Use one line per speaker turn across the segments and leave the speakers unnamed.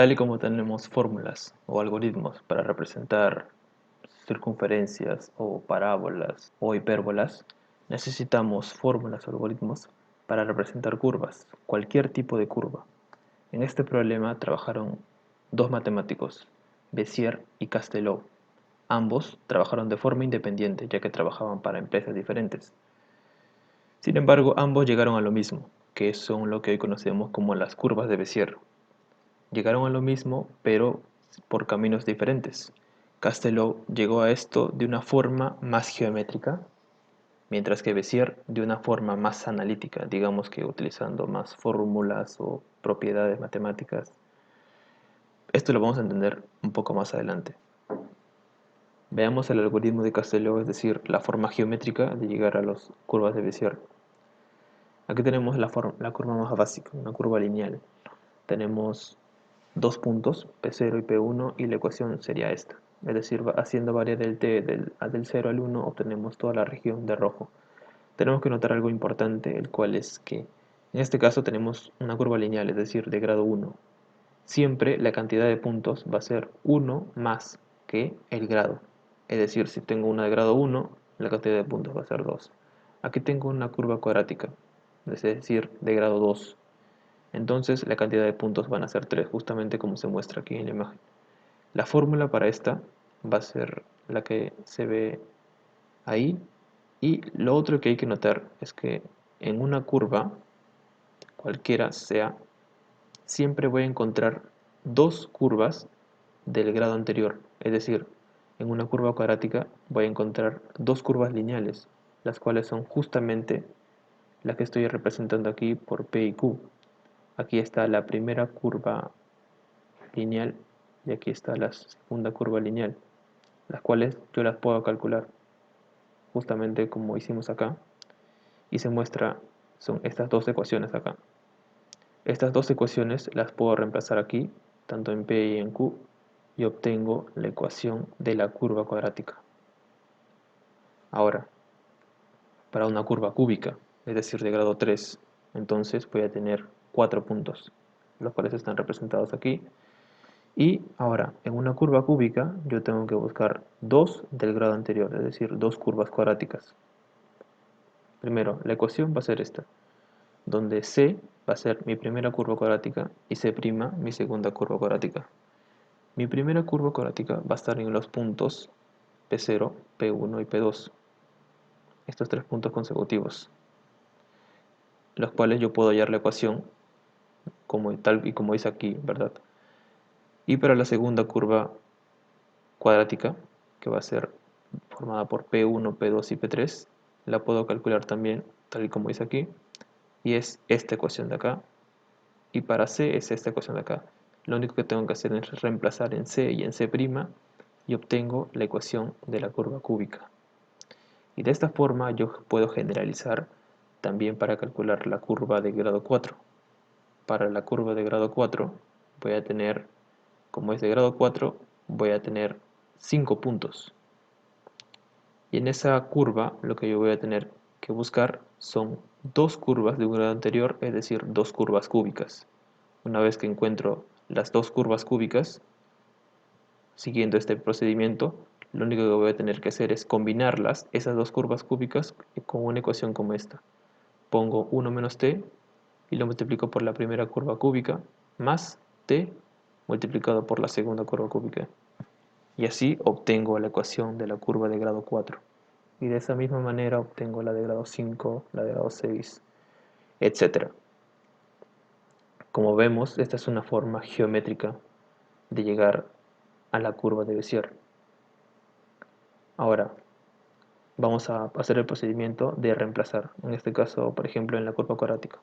Tal y como tenemos fórmulas o algoritmos para representar circunferencias o parábolas o hipérbolas, necesitamos fórmulas o algoritmos para representar curvas, cualquier tipo de curva. En este problema trabajaron dos matemáticos, Bézier y Castelot. Ambos trabajaron de forma independiente, ya que trabajaban para empresas diferentes. Sin embargo, ambos llegaron a lo mismo, que son lo que hoy conocemos como las curvas de Bézier. Llegaron a lo mismo, pero por caminos diferentes. Castelot llegó a esto de una forma más geométrica, mientras que Bézier de una forma más analítica, digamos que utilizando más fórmulas o propiedades matemáticas. Esto lo vamos a entender un poco más adelante. Veamos el algoritmo de Castelot, es decir, la forma geométrica de llegar a las curvas de Bézier. Aquí tenemos la curva más básica, una curva lineal. Tenemos dos puntos, P0 y P1, y la ecuación sería esta. Es decir, haciendo variar el t del 0 al 1, obtenemos toda la región de rojo. Tenemos que notar algo importante, el cual es que en este caso tenemos una curva lineal, es decir, de grado 1. Siempre la cantidad de puntos va a ser 1 más que el grado. Es decir, si tengo una de grado 1, la cantidad de puntos va a ser 2. Aquí tengo una curva cuadrática, es decir, de grado 2. Entonces la cantidad de puntos van a ser 3, justamente como se muestra aquí en la imagen. La fórmula para esta va a ser la que se ve ahí. Y lo otro que hay que notar es que en una curva, cualquiera sea, siempre voy a encontrar dos curvas del grado anterior. Es decir, en una curva cuadrática voy a encontrar dos curvas lineales, las cuales son justamente las que estoy representando aquí por P y Q. Aquí está la primera curva lineal y aquí está la segunda curva lineal, las cuales yo las puedo calcular justamente como hicimos acá, y se muestra, son estas dos ecuaciones acá. Estas dos ecuaciones las puedo reemplazar aquí, tanto en P y en Q, y obtengo la ecuación de la curva cuadrática. Ahora, para una curva cúbica, es decir, de grado 3, entonces voy a tener 4 puntos, los cuales están representados aquí. Y ahora, en una curva cúbica, yo tengo que buscar 2 del grado anterior, es decir, dos curvas cuadráticas. Primero, la ecuación va a ser esta, donde C va a ser mi primera curva cuadrática y C' mi segunda curva cuadrática. Mi primera curva cuadrática va a estar en los puntos P0, P1 y P2, estos tres puntos consecutivos, los cuales yo puedo hallar la ecuación como tal y como dice aquí, ¿verdad? Y para la segunda curva cuadrática, que va a ser formada por P1, P2 y P3, la puedo calcular también tal y como dice aquí, y es esta ecuación de acá, y para C es esta ecuación de acá. Lo único que tengo que hacer es reemplazar en C y en C' y obtengo la ecuación de la curva cúbica. Y de esta forma yo puedo generalizar también para calcular la curva de grado 4. Para la curva de grado 4 voy a tener, como es de grado 4, voy a tener 5 puntos. Y en esa curva lo que yo voy a tener que buscar son dos curvas de un grado anterior, es decir, dos curvas cúbicas. Una vez que encuentro las dos curvas cúbicas, siguiendo este procedimiento, lo único que voy a tener que hacer es combinarlas, esas dos curvas cúbicas, con una ecuación como esta. Pongo 1 menos t y lo multiplico por la primera curva cúbica, más t multiplicado por la segunda curva cúbica. Y así obtengo la ecuación de la curva de grado 4. Y de esa misma manera obtengo la de grado 5, la de grado 6, etc. Como vemos, esta es una forma geométrica de llegar a la curva de Bézier. Ahora, vamos a hacer el procedimiento de reemplazar, en este caso, por ejemplo, en la curva cuadrática,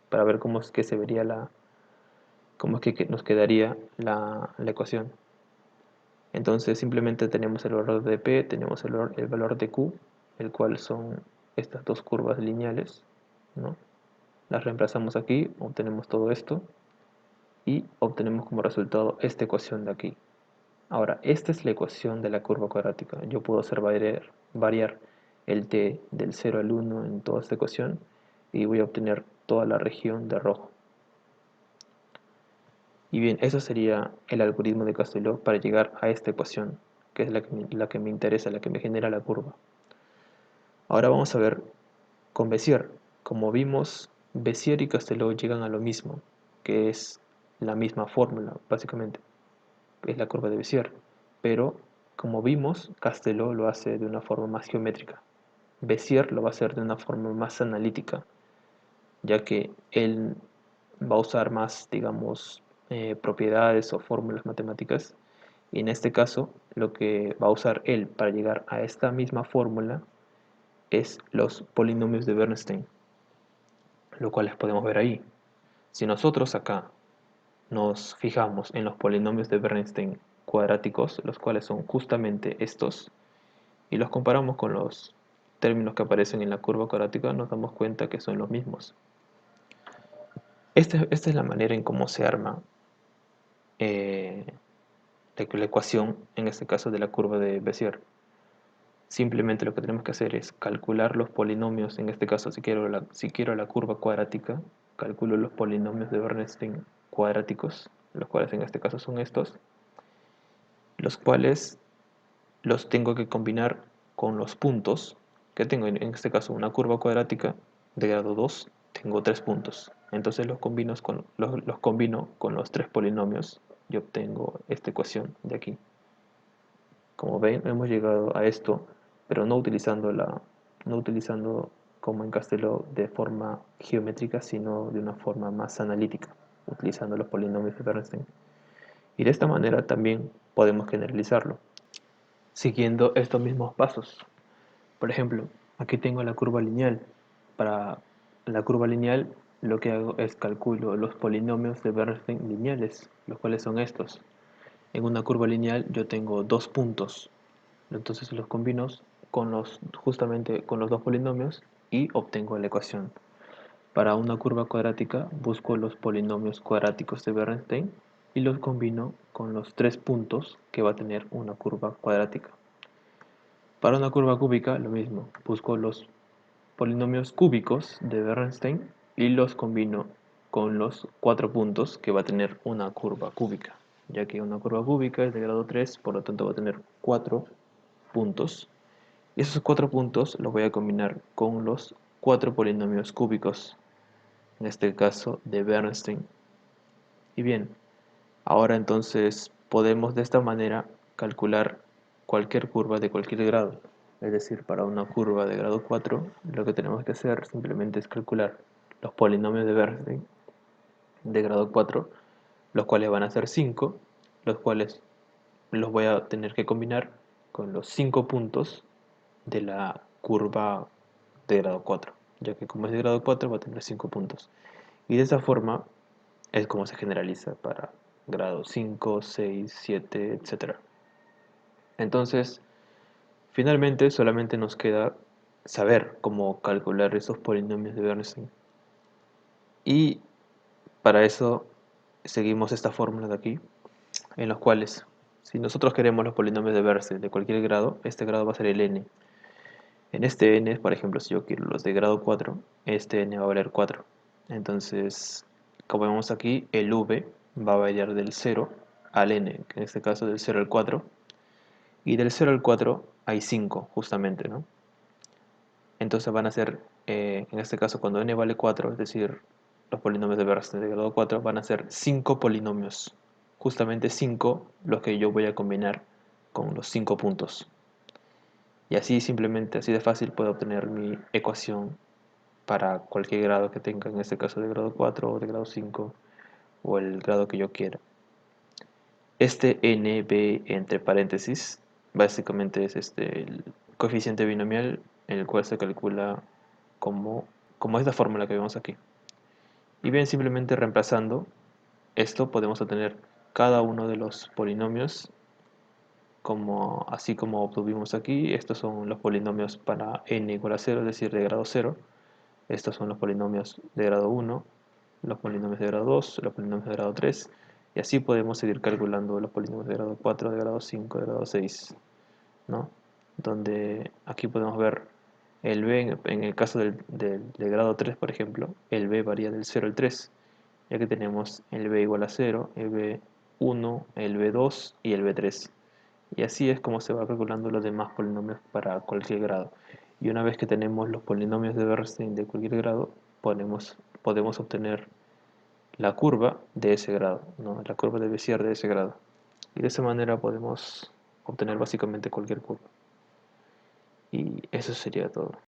para ver cómo es que se vería cómo es que nos quedaría la ecuación. Entonces simplemente tenemos el valor de P, tenemos el valor de Q, el cual son estas dos curvas lineales, ¿no? Las reemplazamos aquí, obtenemos todo esto y obtenemos como resultado esta ecuación de aquí. Ahora, esta es la ecuación de la curva cuadrática. Yo puedo hacer variar el t del 0 al 1 en toda esta ecuación y voy a obtener toda la región de rojo. Y bien, eso sería el algoritmo de Castelló para llegar a esta ecuación, que es la que me interesa, la que me genera la curva. Ahora vamos a ver con Bézier. Como vimos, Bézier y Castelló llegan a lo mismo, que es la misma fórmula, básicamente, es la curva de Bézier. Pero, como vimos, Castelló lo hace de una forma más geométrica. Bézier lo va a hacer de una forma más analítica, ya que él va a usar más, digamos, propiedades o fórmulas matemáticas. Y en este caso, lo que va a usar él para llegar a esta misma fórmula es los polinomios de Bernstein, lo cual les podemos ver ahí. Si nosotros acá nos fijamos en los polinomios de Bernstein cuadráticos, los cuales son justamente estos, y los comparamos con los términos que aparecen en la curva cuadrática, nos damos cuenta que son los mismos. Esta es la manera en cómo se arma eh, la ecuación, en este caso de la curva de Bézier. Simplemente lo que tenemos que hacer es calcular los polinomios, en este caso si quiero la curva cuadrática, calculo los polinomios de Bernstein cuadráticos, los cuales en este caso son estos, los cuales los tengo que combinar con los puntos que tengo. En este caso una curva cuadrática de grado 2, tengo 3 puntos. Entonces los combino con los 3 polinomios y obtengo esta ecuación de aquí. Como ven, hemos llegado a esto, pero no utilizando como en Castelló de forma geométrica, sino de una forma más analítica, utilizando los polinomios de Bernstein. Y de esta manera también podemos generalizarlo, siguiendo estos mismos pasos. Por ejemplo, aquí tengo la curva lineal. Para la curva lineal, lo que hago es calculo los polinomios de Bernstein lineales, los cuales son estos. En una curva lineal yo tengo dos puntos, entonces los combino justamente con los dos polinomios y obtengo la ecuación. Para una curva cuadrática busco los polinomios cuadráticos de Bernstein y los combino con los tres puntos que va a tener una curva cuadrática. Para una curva cúbica lo mismo, busco los polinomios cúbicos de Bernstein y los combino con los cuatro puntos que va a tener una curva cúbica, ya que una curva cúbica es de grado 3, por lo tanto va a tener 4 puntos. Y esos 4 puntos los voy a combinar con los 4 polinomios cúbicos, en este caso de Bernstein. Y bien, ahora entonces podemos de esta manera calcular cualquier curva de cualquier grado. Es decir, para una curva de grado 4, lo que tenemos que hacer simplemente es calcular los polinomios de Bernstein de grado 4, los cuales van a ser 5, los cuales los voy a tener que combinar con los 5 puntos de la curva de grado 4, ya que como es de grado 4 va a tener 5 puntos. Y de esa forma es como se generaliza para grado 5, 6, 7, etc. Entonces, finalmente solamente nos queda saber cómo calcular esos polinomios de Bernstein. Y para eso seguimos esta fórmula de aquí, en los cuales, si nosotros queremos los polinomios de Bernstein de cualquier grado, este grado va a ser el n. En este n, por ejemplo, si yo quiero los de grado 4, este n va a valer 4. Entonces, como vemos aquí, el v va a variar del 0 al n, que en este caso del 0 al 4. Y del 0 al 4 hay 5, justamente, ¿no? Entonces van a ser, en este caso, cuando n vale 4, es decir, los polinomios de Bernstein de grado 4, van a ser 5 polinomios. Justamente 5 los que yo voy a combinar con los 5 puntos. Y así simplemente, así de fácil, puedo obtener mi ecuación para cualquier grado que tenga, en este caso de grado 4 o de grado 5 o el grado que yo quiera. Este NB entre paréntesis básicamente es el coeficiente binomial, en el cual se calcula como, como esta fórmula que vemos aquí. Y bien, simplemente reemplazando esto podemos obtener cada uno de los polinomios así como obtuvimos aquí. Estos son los polinomios para n igual a 0, es decir, de grado 0. Estos son los polinomios de grado 1, los polinomios de grado 2, los polinomios de grado 3, y así podemos seguir calculando los polinomios de grado 4, de grado 5, de grado 6, ¿no? Donde aquí podemos ver el b, en el caso del grado 3, por ejemplo, el b varía del 0 al 3, ya que tenemos el b igual a 0, el b1, el b2 y el b3. Y así es como se va calculando los demás polinomios para cualquier grado. Y una vez que tenemos los polinomios de Bernstein de cualquier grado, podemos obtener la curva de ese grado, ¿no? La curva de Bézier de ese grado. Y de esa manera podemos obtener básicamente cualquier curva. Y eso sería todo.